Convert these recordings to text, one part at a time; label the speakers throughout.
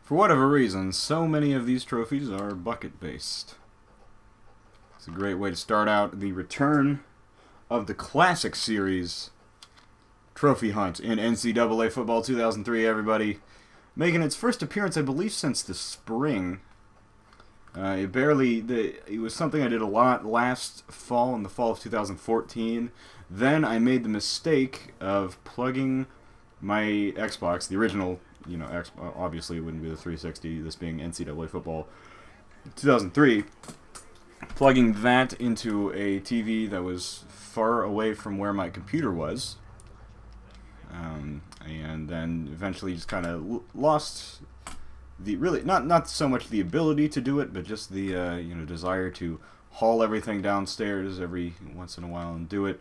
Speaker 1: For whatever reason, so many of these trophies are bucket-based. It's a great way to start out the return of the classic series trophy hunt in NCAA Football 2003, everybody. Making its first appearance, I believe, since the spring. It was something I did a lot last fall, in the fall of 2014. Then I made the mistake of plugging my Xbox, the original, obviously it wouldn't be the 360, this being NCAA Football 2003, plugging that into a TV that was far away from where my computer was. And then eventually just kind of lost the not so much the ability to do it, but just the desire to haul everything downstairs every once in a while and do it.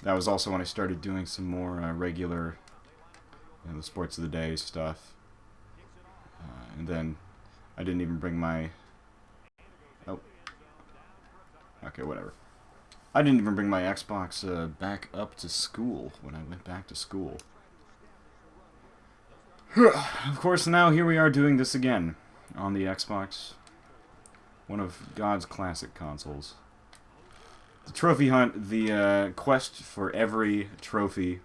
Speaker 1: That was also when I started doing some more regular, the sports of the day stuff. And then I didn't even bring my whatever. I didn't even bring my Xbox back up to school when I went back to school. Of course, now here we are doing this again on the Xbox. One of God's classic consoles. The trophy hunt, the quest for every trophy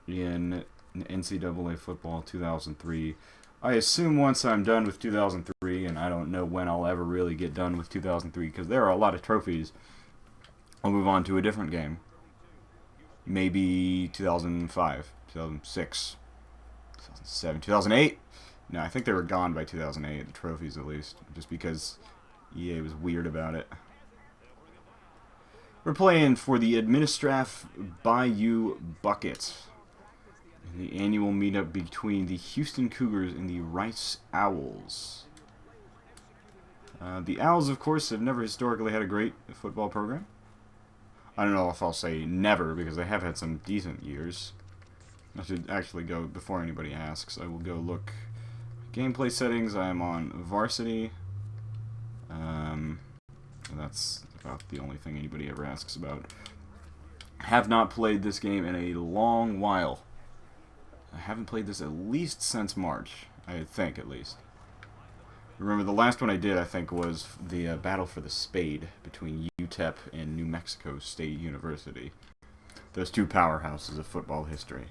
Speaker 1: in NCAA Football 2003. I assume once I'm done with 2003, and I don't know when I'll ever really get done with 2003, because there are a lot of trophies, I'll move on to a different game. Maybe 2005, 2006, 2007, 2008? No, I think they were gone by 2008, the trophies at least, just because EA was weird about it. We're playing for the Administraff Bayou Bucket, in the annual meetup between the Houston Cougars and the Rice Owls. The Owls, of course, have never historically had a great football program. I don't know if I'll say never, because they have had some decent years. I should actually go, before anybody asks, I will go look. Gameplay settings, I am on varsity. That's about the only thing anybody ever asks about. Have not played this game in a long while. I haven't played this at least since March, I think, at least. Remember, the last one I did, I think, was the Battle for the Spade between UTEP and New Mexico State University. Those two powerhouses of football history.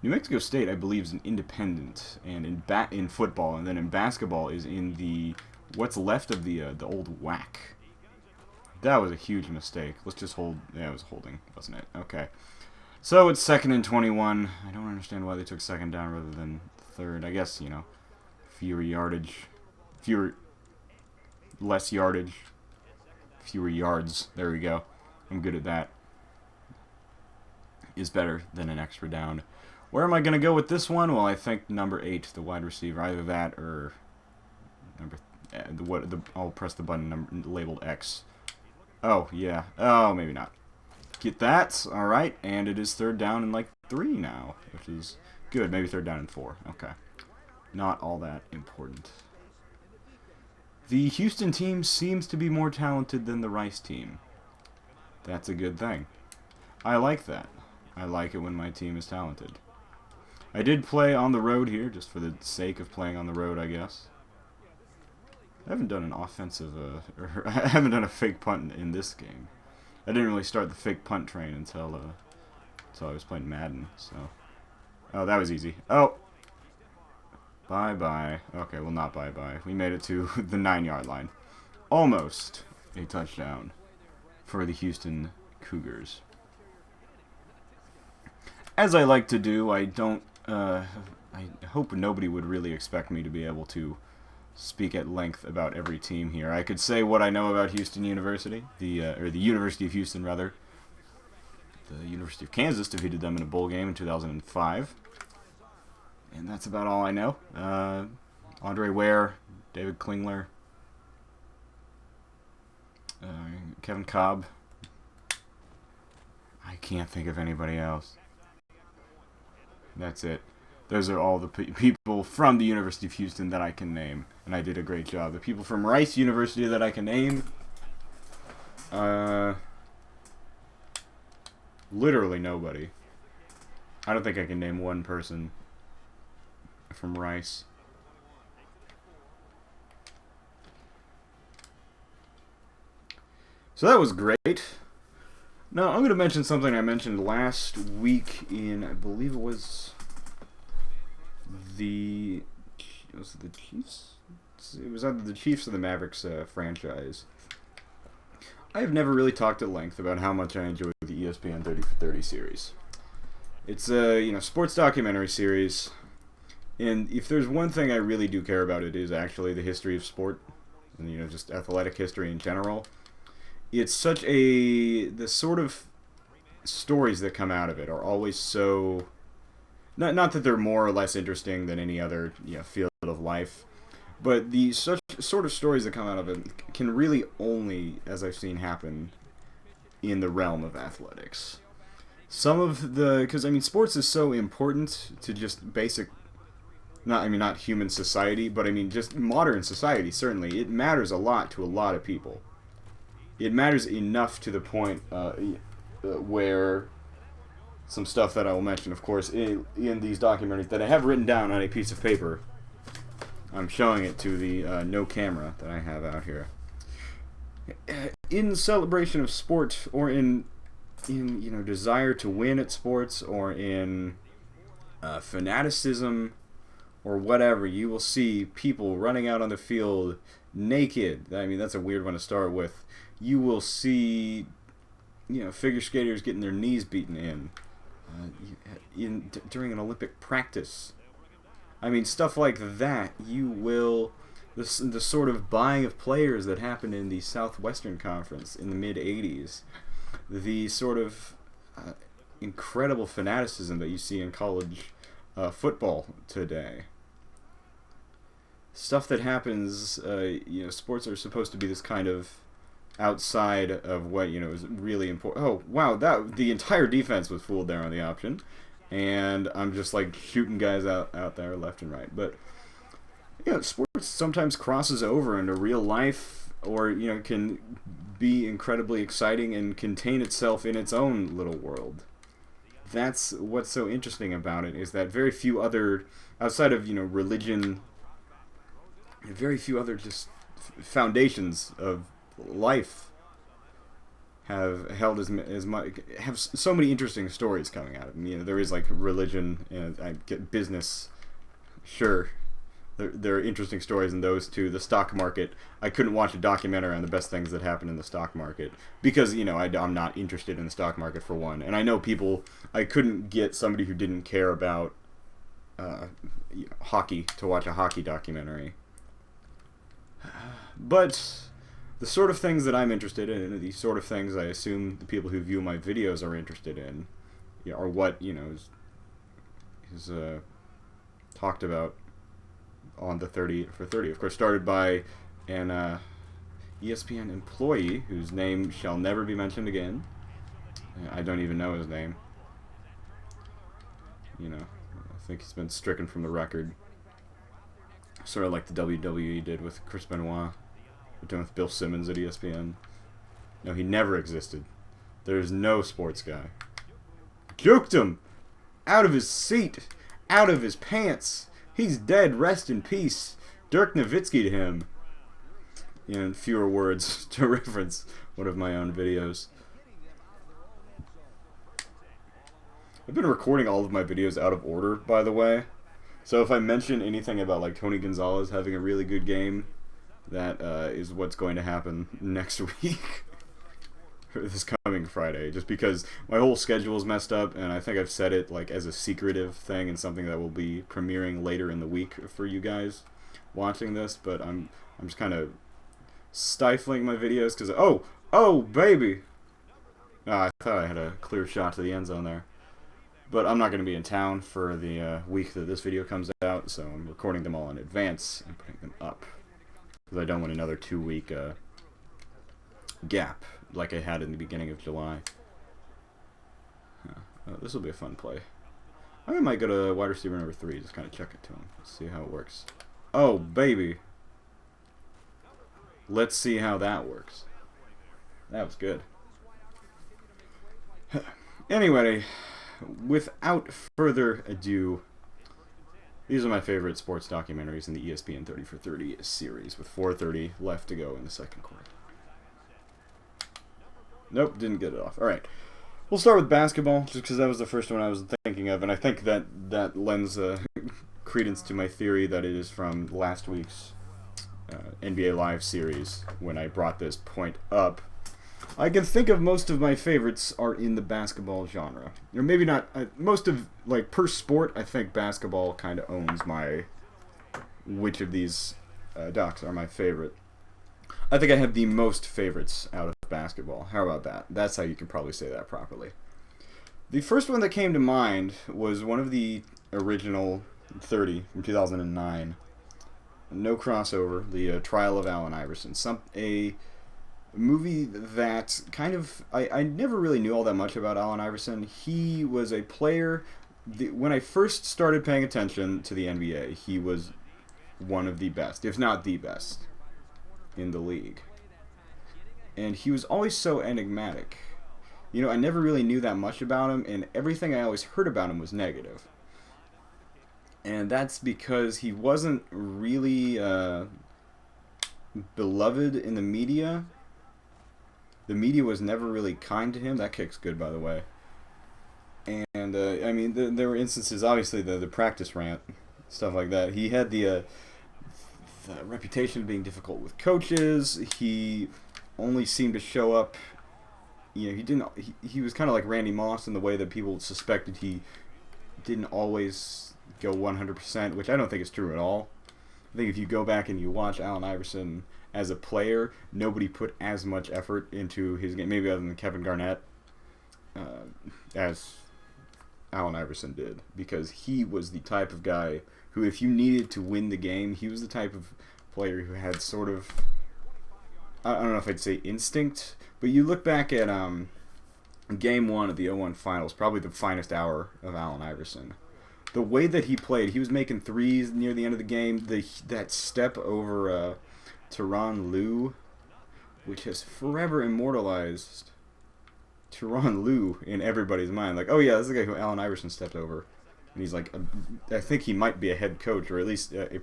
Speaker 1: New Mexico State, I believe, is an independent, and in football, and then in basketball is in the what's left of the old WAC. That was a huge mistake. Let's just hold. Yeah, it was holding, wasn't it? Okay. So it's 2nd and 21. I don't understand why they took second down rather than third. I guess, fewer yardage, less yardage, fewer yards. There we go. I'm good at that. Is better than an extra down. Where am I going to go with this one? Well, I think number 8, the wide receiver. Either that or I'll press the button labeled X. Oh, yeah. Oh, maybe not. Get that. All right. And it is 3rd down and like 3 now, which is good. Maybe 3rd down and 4. Okay. Not all that important. The Houston team seems to be more talented than the Rice team. That's a good thing. I like that. I like it when my team is talented. I did play on the road here, just for the sake of playing on the road, I guess. I haven't done an offensive, I haven't done a fake punt in this game. I didn't really start the fake punt train until I was playing Madden, so. Oh, that was easy. Oh! Bye-bye. Okay, well, not bye-bye. We made it to the 9-yard line. Almost a touchdown for the Houston Cougars. As I like to do, I hope nobody would really expect me to be able to speak at length about every team here. I could say what I know about Houston University, or the University of Houston, rather. The University of Kansas defeated them in a bowl game in 2005. And that's about all I know. Andre Ware, David Klingler, Kevin Cobb. I can't think of anybody else. That's it. Those are all the people from the University of Houston that I can name. And I did a great job. The people from Rice University that I can name. Literally nobody. I don't think I can name one person from Rice. So that was great. Now, I'm going to mention something I mentioned last week in, I believe it was the Chiefs? It was either the Chiefs or the Mavericks franchise. I have never really talked at length about how much I enjoy the ESPN 30 for 30 series. It's a sports documentary series, and if there's one thing I really do care about, it is actually the history of sport, and just athletic history in general. It's such the sort of stories that come out of it are always so, not that they're more or less interesting than any other field of life, but the such sort of stories that come out of it can really only, as I've seen happen, in the realm of athletics. Some of because sports is so important to just basic, not human society, but just modern society. Certainly, it matters a lot to a lot of people. It matters enough to the point where some stuff that I will mention, of course, in these documentaries that I have written down on a piece of paper. I'm showing it to the no camera that I have out here. In celebration of sport, or in desire to win at sports, or in fanaticism, or whatever, you will see people running out on the field naked. That's a weird one to start with. You will see, figure skaters getting their knees beaten in during an Olympic practice. Stuff like that. You will, the sort of buying of players that happened in the Southwestern Conference in the mid-'80s, the sort of incredible fanaticism that you see in college football today. Stuff that happens, sports are supposed to be this kind of outside of what is really important. Oh wow, the entire defense was fooled there on the option, and I'm just shooting guys out there left and right. But sports sometimes crosses over into real life, or can be incredibly exciting and contain itself in its own little world. That's what's so interesting about it, is that very few other, outside of religion, very few other just foundations of life have held as much, have so many interesting stories coming out of them. There is religion and I get business, sure. There are interesting stories in those too. The stock market, I couldn't watch a documentary on the best things that happen in the stock market because I'm not interested in the stock market, for one, and I know people. I couldn't get somebody who didn't care about hockey to watch a hockey documentary. But the sort of things that I'm interested in, the sort of things I assume the people who view my videos are interested in, are what is talked about on the 30 for 30. Of course, started by an ESPN employee whose name shall never be mentioned again. I don't even know his name. I think he's been stricken from the record. Sort of like the WWE did with Chris Benoit. We're doing with Bill Simmons at ESPN. No, he never existed. There's no sports guy. Juked him! Out of his seat! Out of his pants! He's dead, rest in peace! Dirk Nowitzki to him. In fewer words, to reference one of my own videos. I've been recording all of my videos out of order, by the way. So if I mention anything about Tony Gonzalez having a really good game, that is what's going to happen next week, or this coming Friday, just because my whole schedule is messed up, and I think I've set it as a secretive thing and something that will be premiering later in the week for you guys watching this. But I'm just kind of stifling my videos because oh baby, I thought I had a clear shot to the end zone there. But I'm not going to be in town for the week that this video comes out, so I'm recording them all in advance and putting them up. Because I don't want another 2-week gap like I had in the beginning of July. This will be a fun play. I might go to wide receiver number 3, just kind of check it to him. See how it works. Oh, baby. Let's see how that works. That was good. Anyway, without further ado, These are my favorite sports documentaries in the ESPN 30 for 30 series, with 4:30 left to go in the second quarter. Nope, didn't get it off. All right. We'll start with basketball, just because that was the first one I was thinking of, and I think that lends credence to my theory that it is from last week's NBA Live series when I brought this point up. I can think of most of my favorites are in the basketball genre. Or maybe not, most of, like, per sport, I think basketball kind of owns which of these docs are my favorite. I think I have the most favorites out of basketball. How about that? That's how you can probably say that properly. The first one that came to mind was one of the original 30 from 2009. No crossover, the Trial of Allen Iverson. A movie that kind of... I never really knew all that much about Allen Iverson. He was a player... when I first started paying attention to the NBA, he was one of the best, if not the best, in the league. And he was always so enigmatic. You know, I never really knew that much about him, and everything I always heard about him was negative. And that's because he wasn't really beloved in the media. The media was never really kind to him. That kick's good, by the way. And, I mean, there were instances, obviously, the practice rant, stuff like that. He had the reputation of being difficult with coaches. He only seemed to show up, you know, he was kind of like Randy Moss in the way that people suspected he didn't always go 100%, which I don't think is true at all. I think if you go back and you watch Allen Iverson as a player, nobody put as much effort into his game, maybe other than Kevin Garnett, as Allen Iverson did, because he was the type of guy who, if you needed to win the game, he was the type of player who had sort of, I don't know if I'd say instinct, but you look back at Game 1 of the 0-1 Finals, probably the finest hour of Allen Iverson. The way that he played, he was making threes near the end of the game. That step over Tyronn Lue, which has forever immortalized Tyronn Lue in everybody's mind. Like, oh yeah, that's the guy who Allen Iverson stepped over. And he's like, I think he might be a head coach, or at least a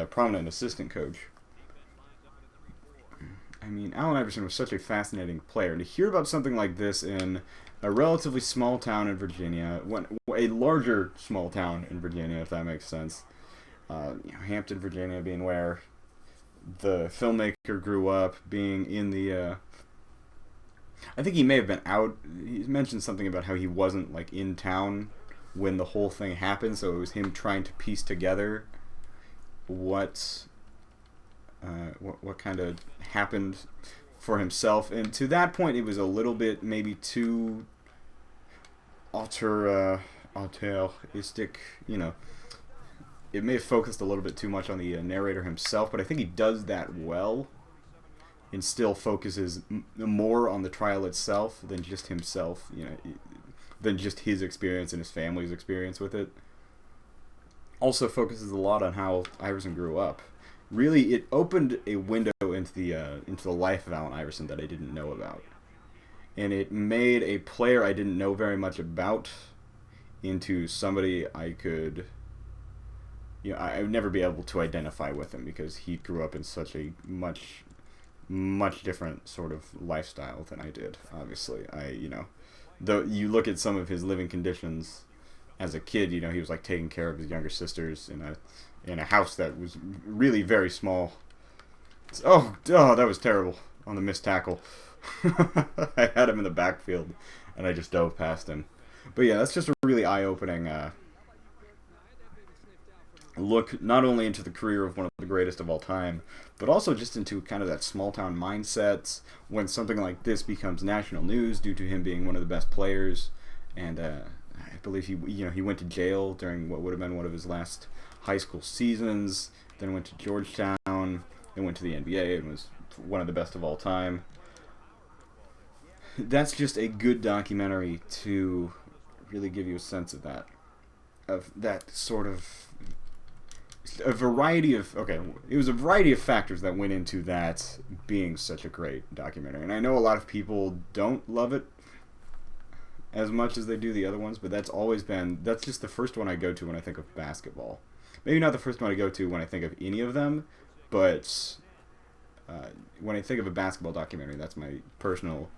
Speaker 1: prominent assistant coach. I mean, Allen Iverson was such a fascinating player. And to hear about something like this in a relatively small town in Virginia, a larger small town in Virginia, if that makes sense. Hampton, Virginia being where the filmmaker grew up, being in the... I think he may have been out. He mentioned something about how he wasn't like in town when the whole thing happened, so it was him trying to piece together what kind of happened for himself. And to that point, it was a little bit maybe too altruistic, you know. It may have focused a little bit too much on the narrator himself, but I think he does that well and still focuses more on the trial itself than just himself, you know, than just his experience and his family's experience with it. Also focuses a lot on how Iverson grew up. Really, it opened a window into the life of Allen Iverson that I didn't know about. And it made a player I didn't know very much about into somebody I could... You know, I would never be able to identify with him because he grew up in such a much different sort of lifestyle than I did. Obviously, though you look at some of his living conditions as a kid, you know, he was like taking care of his younger sisters in a house that was really very small. Oh, that was terrible on the missed tackle. I had him in the backfield, and I just dove past him. But yeah, that's just a really eye-opening look not only into the career of one of the greatest of all time, but also just into kind of that small-town mindset when something like this becomes national news due to him being one of the best players. And I believe he went to jail during what would have been one of his last high school seasons, then went to Georgetown, then went to the NBA and was one of the best of all time. That's just a good documentary to really give you a sense of that sort of it was a variety of factors that went into that being such a great documentary. And I know a lot of people don't love it. as much as they do the other ones, but that's just the first one I go to when I think of basketball. Maybe not the first one I go to when I think of any of them, but when I think of a basketball documentary, that's my personal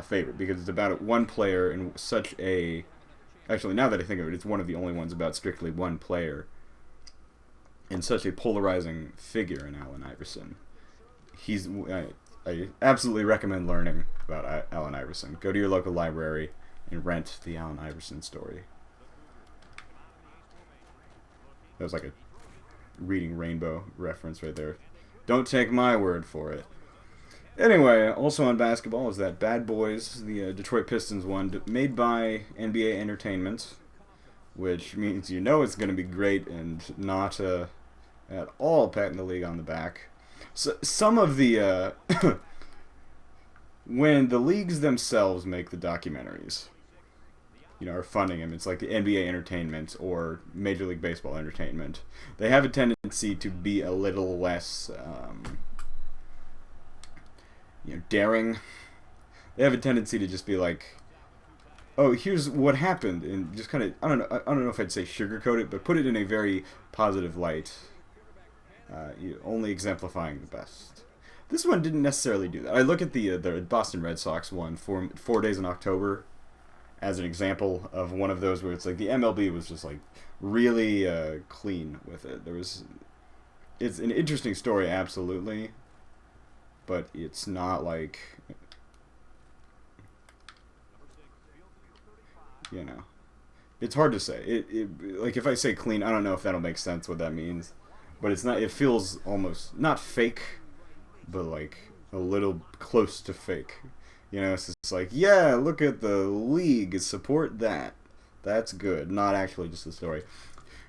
Speaker 1: favorite, because it's about one player and such a... Actually, now that I think of it, it's one of the only ones about strictly one player and such a polarizing figure in Allen Iverson. I absolutely recommend learning about Allen Iverson. Go to your local library and rent the Allen Iverson story. That was like a Reading Rainbow reference right there. Don't take my word for it. Anyway, also on basketball is that Bad Boys, the Detroit Pistons one, made by NBA Entertainment, which means you know it's going to be great and not at all patting the league on the back. So, some of the... when the leagues themselves make the documentaries, are funding them, it's like the NBA Entertainment or Major League Baseball Entertainment, they have a tendency to be a little less... daring. They have a tendency to just be like, oh, here's what happened, and just kind of, I don't know if I'd say sugarcoat it, but put it in a very positive light, only exemplifying the best. This one didn't necessarily do that. I look at the Boston Red Sox one, 4 Days in October, as an example of one of those where it's like the MLB was just like really clean with it. It's an interesting story, absolutely. But it's not like, it's hard to say. Like if I say clean, I don't know if that'll make sense what that means. But it's not, it feels almost, not fake, but like a little close to fake. It's just like, yeah, look at the league, support that. That's good, not actually just the story.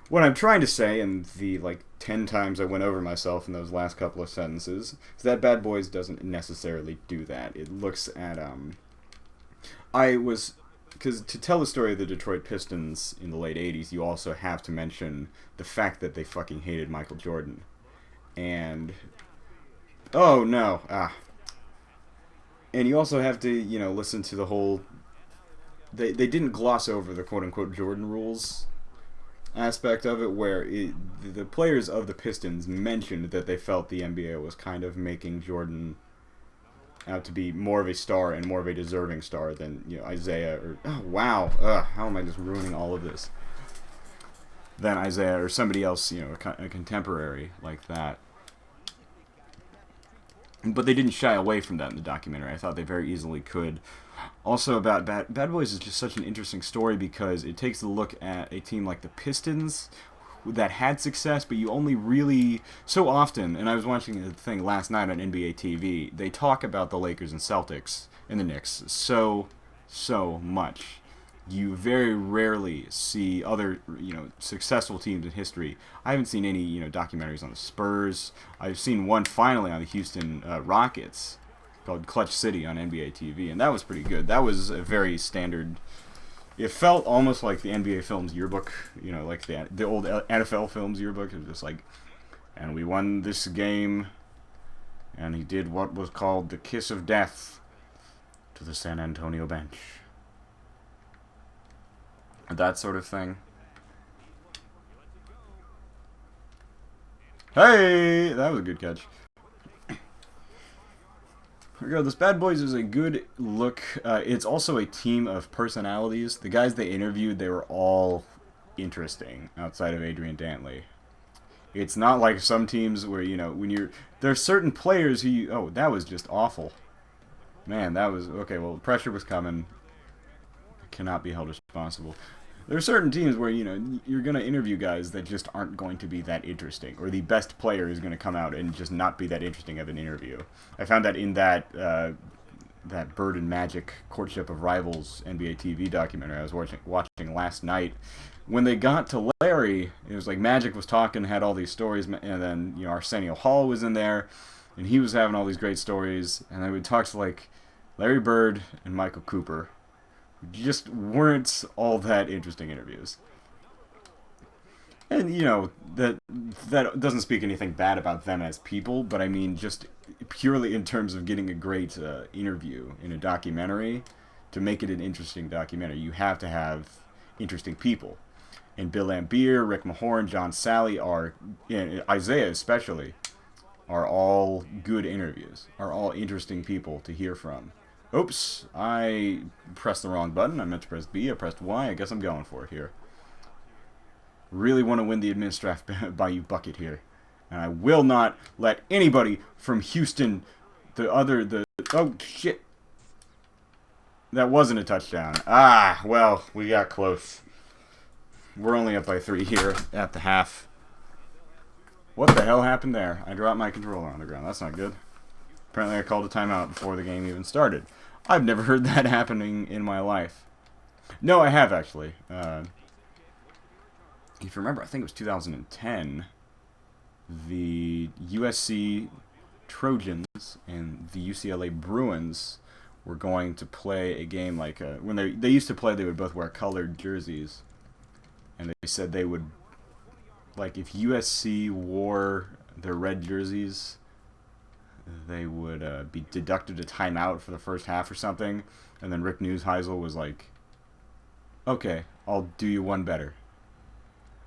Speaker 1: What I'm trying to say, and the 10 times I went over myself in those last couple of sentences, is that Bad Boys doesn't necessarily do that. It looks at because to tell the story of the Detroit Pistons in the late 80s, you also have to mention the fact that they fucking hated Michael Jordan. And oh no, and you also have to listen to the whole. They didn't gloss over the quote unquote Jordan rules aspect of it, where the players of the Pistons mentioned that they felt the NBA was kind of making Jordan out to be more of a star and more of a deserving star than Isaiah or how am I just ruining all of this? Than Isaiah or somebody else, a contemporary like that. But they didn't shy away from that in the documentary. I thought they very easily could. Also about Bad Boys is just such an interesting story because it takes a look at a team like the Pistons that had success, but you only really, so often, and I was watching a thing last night on NBA TV, they talk about the Lakers and Celtics and the Knicks so much. You very rarely see other, successful teams in history. I haven't seen any, documentaries on the Spurs. I've seen one finally on the Houston Rockets called Clutch City on NBA TV, and that was pretty good. That was a very standard. It felt almost like the NBA Films yearbook, like the old NFL Films yearbook. It was just like, and we won this game, and he did what was called the kiss of death to the San Antonio bench. That sort of thing. Hey, that was a good catch. Here we go. This Bad Boys is a good look. It's also a team of personalities. The guys they interviewed, they were all interesting outside of Adrian Dantley. It's not like some teams where, there's certain players who that was just awful. Man, that was, okay, well, pressure was coming. Cannot be held responsible. There are certain teams where, you're going to interview guys that just aren't going to be that interesting, or the best player is going to come out and just not be that interesting of an interview. I found that in that Bird and Magic Courtship of Rivals NBA TV documentary I was watching last night. When they got to Larry, it was like Magic was talking, had all these stories, and then, Arsenio Hall was in there, and he was having all these great stories, and they would talk to, Larry Bird and Michael Cooper. Just weren't all that interesting interviews. And, that doesn't speak anything bad about them as people, but I mean, just purely in terms of getting a great interview in a documentary, to make it an interesting documentary, you have to have interesting people. And Bill Lambier, Rick Mahorn, John Sally are, Isaiah especially, are all good interviews, are all interesting people to hear from. Oops, I pressed the wrong button. I meant to press B, I pressed Y. I guess I'm going for it here. Really want to win the Administraff Bayou bucket here. And I will not let anybody from Houston, oh, shit. That wasn't a touchdown. Ah, well, we got close. We're only up by 3 here at the half. What the hell happened there? I dropped my controller on the ground. That's not good. Apparently I called a timeout before the game even started. I've never heard that happening in my life. No, I have, actually. If you remember, I think it was 2010. The USC Trojans and the UCLA Bruins were going to play a game like... when they used to play, they would both wear colored jerseys. And they said they would... Like, if USC wore their red jerseys, they would be deducted a timeout for the first half or something. And then Rick Neuheisel was like, okay, I'll do you one better.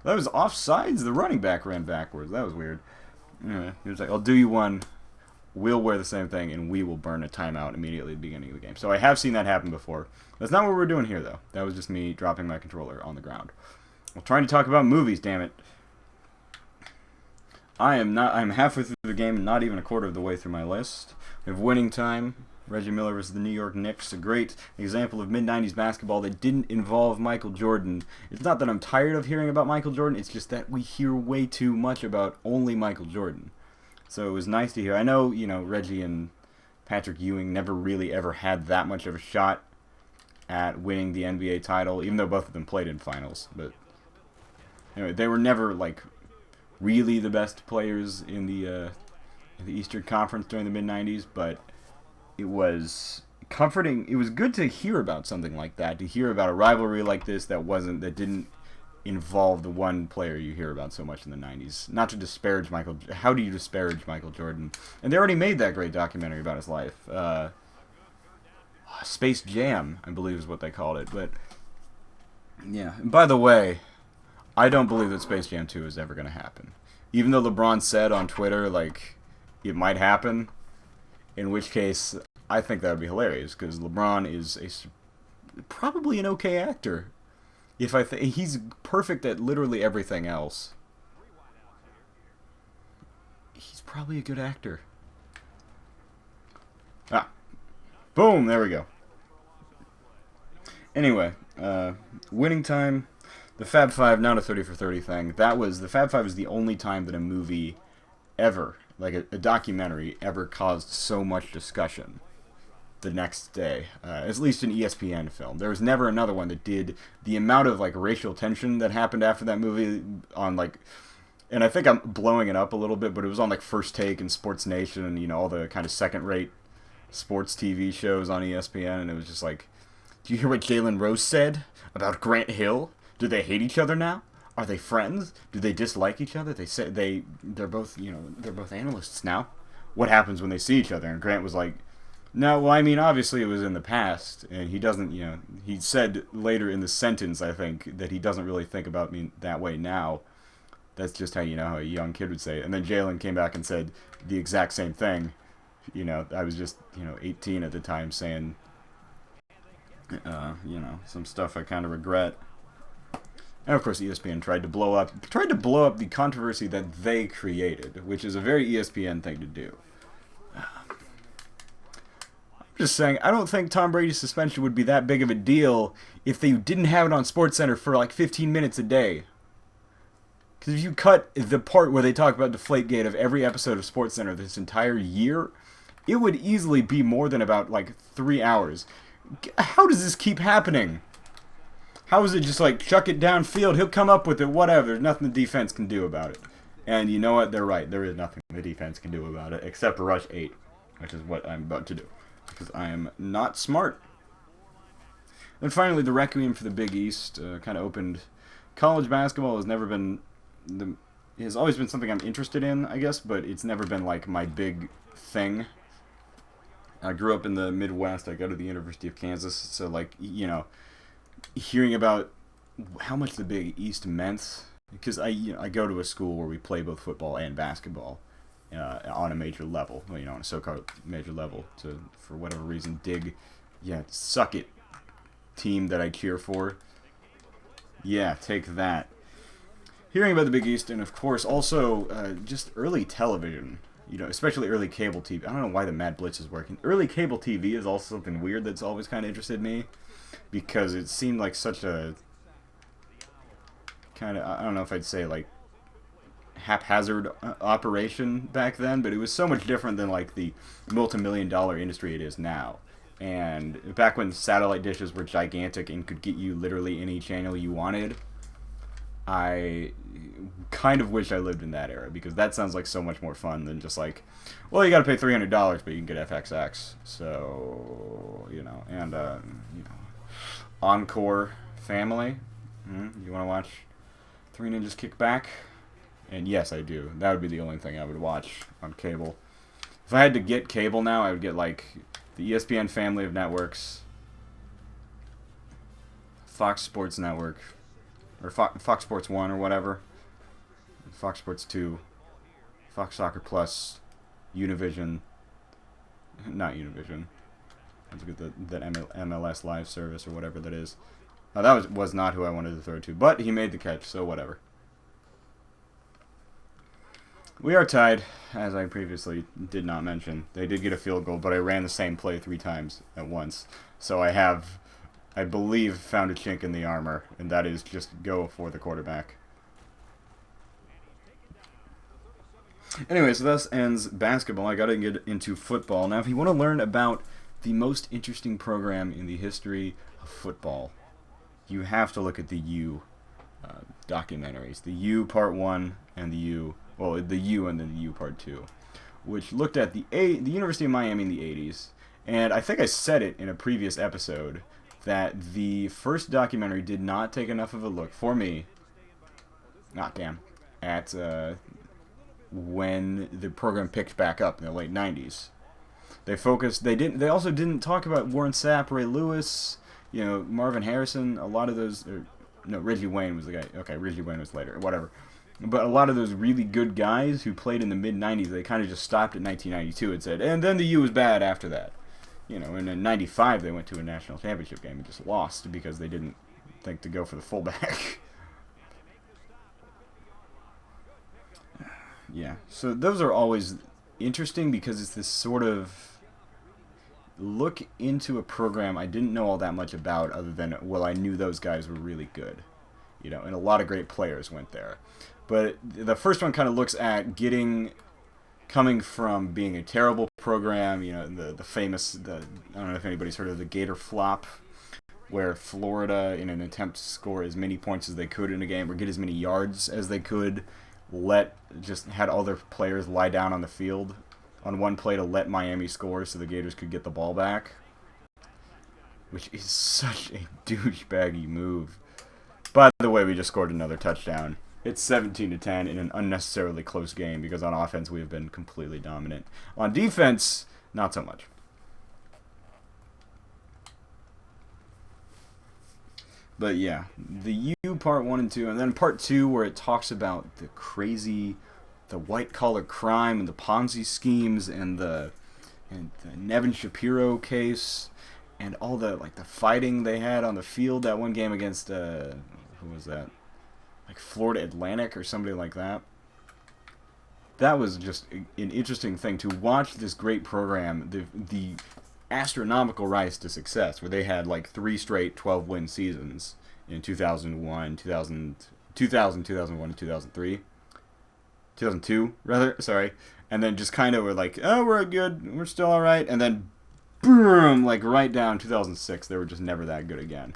Speaker 1: That was offsides. The running back ran backwards. That was weird. Anyway, he was like, I'll do you one. We'll wear the same thing, and we will burn a timeout immediately at the beginning of the game. So I have seen that happen before. That's not what we're doing here, though. That was just me dropping my controller on the ground. We're trying to talk about movies, damn it. I'm halfway through the game and not even a quarter of the way through my list. We have Winning Time, Reggie Miller versus the New York Knicks. A great example of mid-90s basketball that didn't involve Michael Jordan. It's not that I'm tired of hearing about Michael Jordan, it's just that we hear way too much about only Michael Jordan. So it was nice to hear. I know, Reggie and Patrick Ewing never really ever had that much of a shot at winning the NBA title, even though both of them played in finals. But anyway, they were never, like, really the best players in the Eastern Conference during the mid-90s, but it was comforting. It was good to hear about something like that, to hear about a rivalry like this that didn't involve the one player you hear about so much in the 90s. Not to disparage Michael. How do you disparage Michael Jordan? And they already made that great documentary about his life. Space Jam, I believe is what they called it. But yeah. And by the way, I don't believe that Space Jam 2 is ever going to happen. Even though LeBron said on Twitter, like, it might happen, in which case I think that would be hilarious, because LeBron is probably an okay actor. He's perfect at literally everything else. He's probably a good actor. Ah. Boom, there we go. Anyway, Winning Time. The Fab Five, not a 30 for 30 thing. The Fab Five is the only time that a movie ever, like a documentary, ever caused so much discussion the next day. At least an ESPN film. There was never another one that did the amount of, like, racial tension that happened after that movie on, like, and I think I'm blowing it up a little bit, but it was on, like, First Take and Sports Nation and, all the kind of second-rate sports TV shows on ESPN, and it was just like, do you hear what Jalen Rose said about Grant Hill? Do they hate each other now? Are they friends? Do they dislike each other? They say they're both, they're both analysts now. What happens when they see each other? And Grant was like, no, well, I mean, obviously it was in the past, and he doesn't, he said later in the sentence, I think, that he doesn't really think about me that way now. That's just how, how a young kid would say it. And then Jalen came back and said the exact same thing. I was just, 18 at the time, saying, some stuff I kind of regret. And of course, ESPN tried to blow up the controversy that they created, which is a very ESPN thing to do. I'm just saying, I don't think Tom Brady's suspension would be that big of a deal if they didn't have it on SportsCenter for like 15 minutes a day. Because if you cut the part where they talk about Deflategate of every episode of SportsCenter this entire year, it would easily be more than about like 3 hours. How does this keep happening? How is it just like, chuck it downfield, he'll come up with it, whatever, there's nothing the defense can do about it. And you know what, they're right, there is nothing the defense can do about it, except rush 8, which is what I'm about to do, because I am not smart. And finally, the Requiem for the Big East kind of opened. College basketball has always been something I'm interested in, I guess, but it's never been like my big thing. I grew up in the Midwest. I go to the University of Kansas, so like hearing about how much the Big East meant, because I go to a school where we play both football and basketball on a major level, on a so-called major level. To for whatever reason, suck it, team that I cheer for. Yeah, take that. Hearing about the Big East, and of course also just early television. Especially early cable TV. I don't know why the Mad Blitz is working. Early cable TV is also something weird that's always kind of interested me, because it seemed like such a kind of, I don't know if I'd say like haphazard operation back then, but it was so much different than like the multi-million-dollar industry it is now. And back when satellite dishes were gigantic and could get you literally any channel you wanted, I kind of wish I lived in that era, because that sounds like so much more fun than just like, well, you got to pay $300, but you can get FXX. So, and Encore Family. You want to watch Three Ninjas Kick Back? And yes, I do. That would be the only thing I would watch on cable. If I had to get cable now, I would get like the ESPN family of networks, Fox Sports Network, or Fox Sports 1 or whatever, Fox Sports 2, Fox Soccer Plus, Univision, not Univision, let's get that MLS live service or whatever that is. That was not who I wanted to throw to, but he made the catch, so whatever. We are tied, as I previously did not mention. They did get a field goal, but I ran the same play 3 times at once, so I have, I believe, found a chink in the armor, and that is just go for the quarterback. Anyway, so thus ends basketball. I gotta get into football. Now, if you want to learn about the most interesting program in the history of football, you have to look at the U documentaries. The U Part 1 and the U and then the U Part 2, which looked at the University of Miami in the 80s. And I think I said it in a previous episode that the first documentary did not take enough of a look, for me, at when the program picked back up in the late 90s. They also didn't talk about Warren Sapp, Ray Lewis, Marvin Harrison, a lot of those, Reggie Wayne was the guy. Okay, Reggie Wayne was later, whatever. But a lot of those really good guys who played in the mid-90s, they kind of just stopped at 1992 and said, and then the U was bad after that. And in 95 they went to a national championship game and just lost because they didn't think to go for the fullback. Yeah, so those are always interesting because it's this sort of look into a program I didn't know all that much about, other than, well, I knew those guys were really good. And a lot of great players went there. But the first one kind of looks at coming from being a terrible program, the famous, I don't know if anybody's heard of the Gator Flop, where Florida, in an attempt to score as many points as they could in a game, or get as many yards as they could, had all their players lie down on the field on one play to let Miami score so the Gators could get the ball back, which is such a douchebaggy move. By the way, we just scored another touchdown. It's 17-10 in an unnecessarily close game because on offense we have been completely dominant. On defense, not so much. But yeah, the U Part 1 and 2, and then Part 2 where it talks about the white-collar crime and the Ponzi schemes and the Nevin Shapiro case and all the fighting they had on the field that one game against who was that? Like Florida Atlantic or somebody like that. That was just an interesting thing to watch. This great program, the astronomical rise to success, where they had 3 straight 12-win seasons in 2001, 2001, and 2003. 2002, rather, sorry. And then just kind of were like, oh, we're good, we're still alright. And then, boom, right down 2006, they were just never that good again.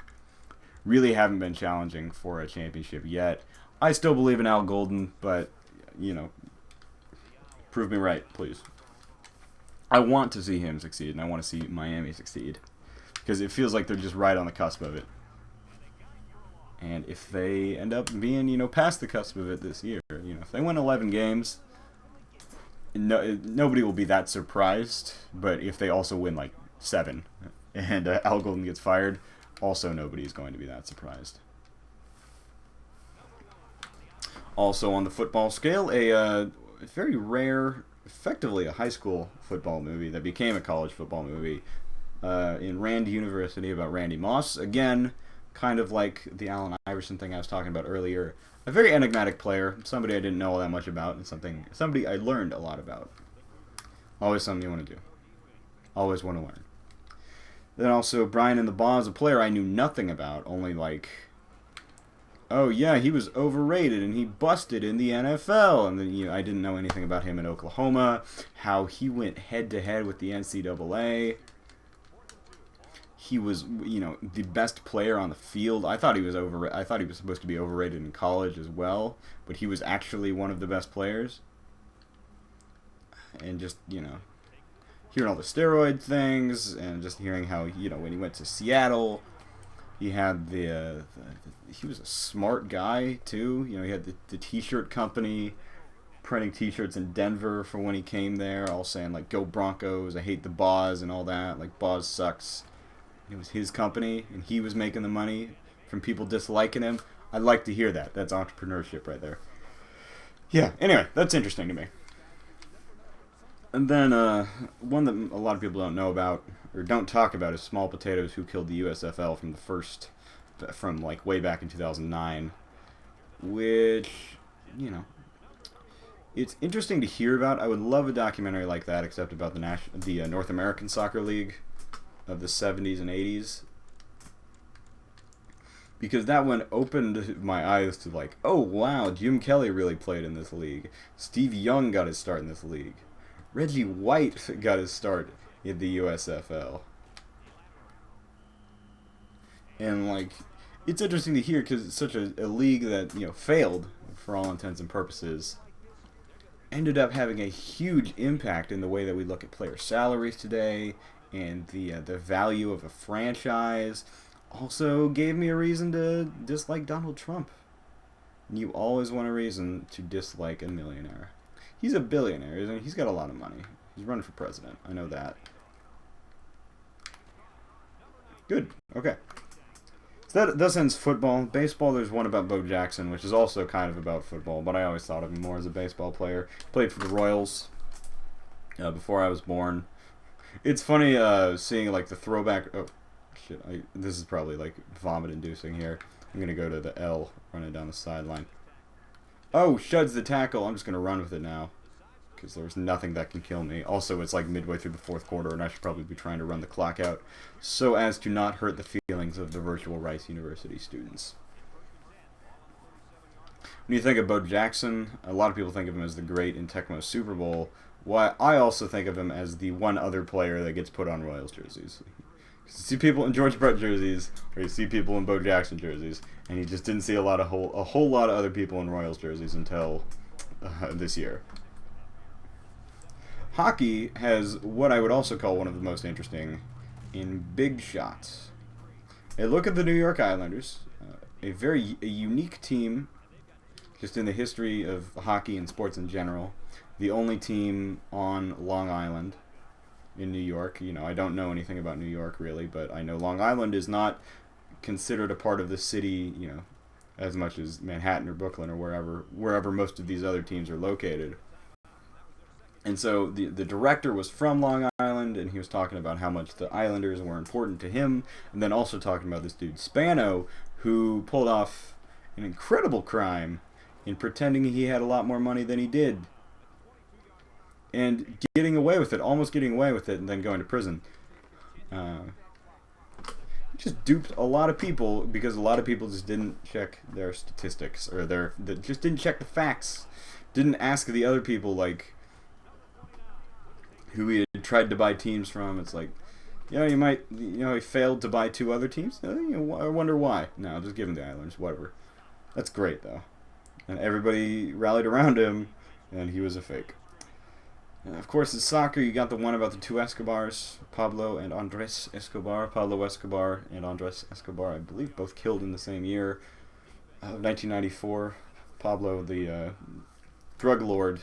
Speaker 1: Really haven't been challenging for a championship yet. I still believe in Al Golden, but, prove me right, please. I want to see him succeed, and I want to see Miami succeed, because it feels like they're just right on the cusp of it. And if they end up being, past the cusp of it this year, if they win 11 games, no, nobody will be that surprised. But if they also win like 7, and Al Golden gets fired, also nobody is going to be that surprised. Also on the football scale, a very rare, effectively a high school football movie that became a college football movie in Rand University about Randy Moss. Again, kind of like the Allen Iverson thing I was talking about earlier. A very enigmatic player, somebody I didn't know all that much about, and somebody I learned a lot about. Always something you want to do. Always want to learn. Then also Brian and the Boz, a player I knew nothing about, only like, oh yeah, he was overrated and he busted in the NFL. And then I didn't know anything about him in Oklahoma, how he went head to head with the NCAA. He was, the best player on the field. I thought he was supposed to be overrated in college as well, but he was actually one of the best players. And just, hearing all the steroid things and just hearing how, when he went to Seattle, he had he was a smart guy too. He had the t-shirt company printing t-shirts in Denver for when he came there, all saying like, "Go Broncos, I hate the Boz," and all that. Like, Boz sucks. It was his company, and he was making the money from people disliking him. I'd like to hear that. That's entrepreneurship right there. Yeah, anyway, that's interesting to me. And then one that a lot of people don't know about, or don't talk about, is Small Potatoes, Who Killed the USFL from like way back in 2009, which, it's interesting to hear about. I would love a documentary like that, except about the North American Soccer League of the 70s and 80s, because that one opened my eyes to like, oh wow, Jim Kelly really played in this league. Steve Young got his start in this league. Reggie White got his start in the USFL. And like, it's interesting to hear because it's such a league that failed for all intents and purposes. Ended up having a huge impact in the way that we look at player salaries today, and the value of a franchise. Also gave me a reason to dislike Donald Trump. You always want a reason to dislike a millionaire. He's a billionaire, isn't he? He's got a lot of money. He's running for president. I know that. Good. Okay. So that ends football. Baseball, there's one about Bo Jackson, which is also kind of about football, but I always thought of him more as a baseball player. Played for the Royals before I was born. It's funny seeing like the throwback. Oh shit! This is probably like vomit-inducing here. I'm gonna go to the L, running down the sideline. Oh, Shud's the tackle. I'm just gonna run with it now, because there's nothing that can kill me. Also, it's like midway through the 4th quarter, and I should probably be trying to run the clock out, so as to not hurt the feelings of the virtual Rice University students. When you think of Bo Jackson, a lot of people think of him as the great in Tecmo's Super Bowl. Why I also think of him as the one other player that gets put on Royals jerseys. You see people in George Brett jerseys, or you see people in Bo Jackson jerseys, and you just didn't see a whole lot of other people in Royals jerseys until this year. Hockey has what I would also call one of the most interesting in big shots. A look at the New York Islanders, a unique team, just in the history of hockey and sports in general. The only team on Long Island in New York. I don't know anything about New York really, but I know Long Island is not considered a part of the city, as much as Manhattan or Brooklyn or wherever most of these other teams are located. And so the director was from Long Island, and he was talking about how much the Islanders were important to him, and then also talking about this dude Spano, who pulled off an incredible crime in pretending he had a lot more money than he did. And getting away with it, almost getting away with it, and then going to prison. Just duped a lot of people because a lot of people just didn't check their statistics, or just didn't check the facts. Didn't ask the other people, like, who he had tried to buy teams from. It's like, he failed to buy 2 other teams. I wonder why. No, just give him the Islanders, whatever. That's great, though. And everybody rallied around him, and he was a fake. Of course, in soccer, you got the one about the 2 Escobars, Pablo and Andres Escobar. Pablo Escobar and Andres Escobar, I believe, both killed in the same year of 1994. Pablo, the drug lord,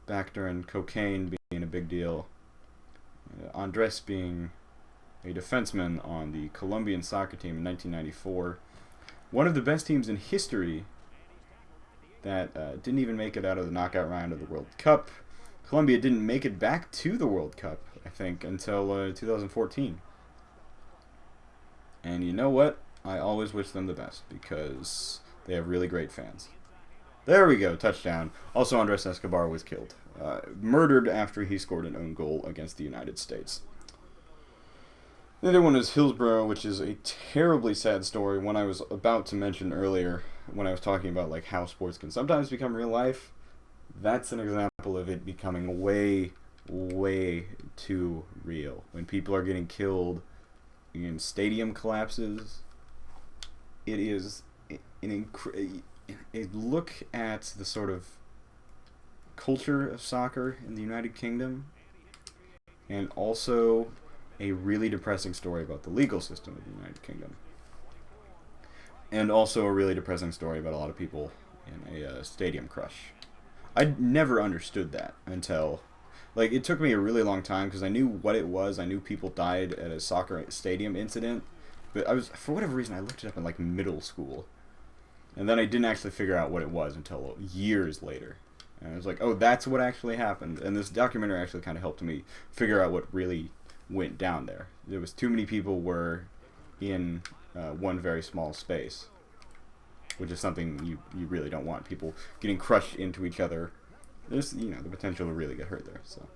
Speaker 1: back during cocaine being a big deal. Andres being a defenseman on the Colombian soccer team in 1994. One of the best teams in history that didn't even make it out of the knockout round of the World Cup. Colombia didn't make it back to the World Cup, I think, until 2014. And you know what? I always wish them the best because they have really great fans. There we go, touchdown. Also, Andres Escobar was killed. Murdered after he scored an own goal against the United States. The other one is Hillsborough, which is a terribly sad story, one I was about to mention earlier when I was talking about like how sports can sometimes become real life. That's an example of it becoming way, way too real. When people are getting killed in stadium collapses, it is a look at the sort of culture of soccer in the United Kingdom, and also a really depressing story about the legal system of the United Kingdom. And also a really depressing story about a lot of people in a stadium crush. I never understood that until, like, it took me a really long time because I knew what it was. I knew people died at a soccer stadium incident, but for whatever reason, I looked it up in, like, middle school. And then I didn't actually figure out what it was until years later. And I was like, oh, that's what actually happened. And this documentary actually kind of helped me figure out what really went down there. There was too many people were in one very small space, which is something you really don't want. People getting crushed into each other. There's the potential to really get hurt there. So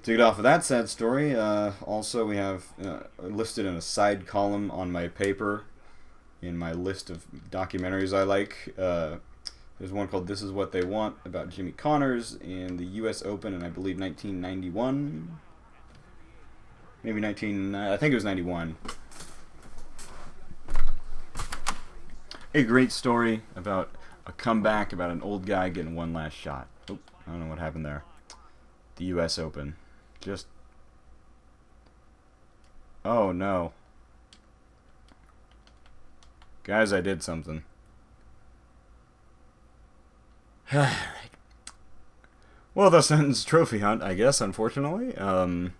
Speaker 1: to get off of that sad story, also we have listed in a side column on my paper in my list of documentaries I like. There's one called This Is What They Want about Jimmy Connors in the U.S. Open in, I believe, 1991. Maybe I think it was 91. A great story about a comeback, about an old guy getting one last shot. Oh, I don't know what happened there. The U.S. Open. Oh, no. Guys, I did something. Well, thus ends Trophy Hunt, I guess, unfortunately. I'm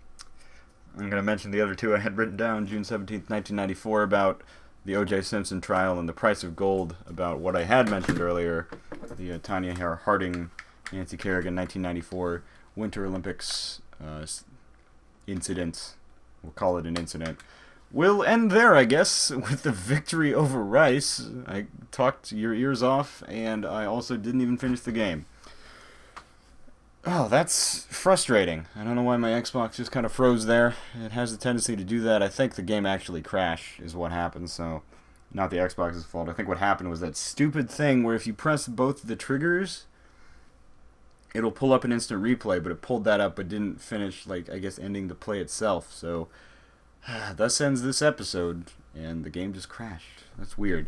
Speaker 1: going to mention the other two I had written down. June 17th, 1994, about the O.J. Simpson trial, and The Price of Gold, about what I had mentioned earlier, the Tanya Harding, Nancy Kerrigan, 1994 Winter Olympics incident. We'll call it an incident. We'll end there, I guess, with the victory over Rice. I talked your ears off, and I also didn't even finish the game. Oh, that's frustrating. I don't know why my Xbox just kind of froze there. It has a tendency to do that. I think the game actually crashed is what happened, so not the Xbox's fault. I think what happened was that stupid thing where if you press both the triggers, it'll pull up an instant replay, but it pulled that up but didn't finish, like, I guess, ending the play itself. So thus ends this episode, and the game just crashed. That's weird.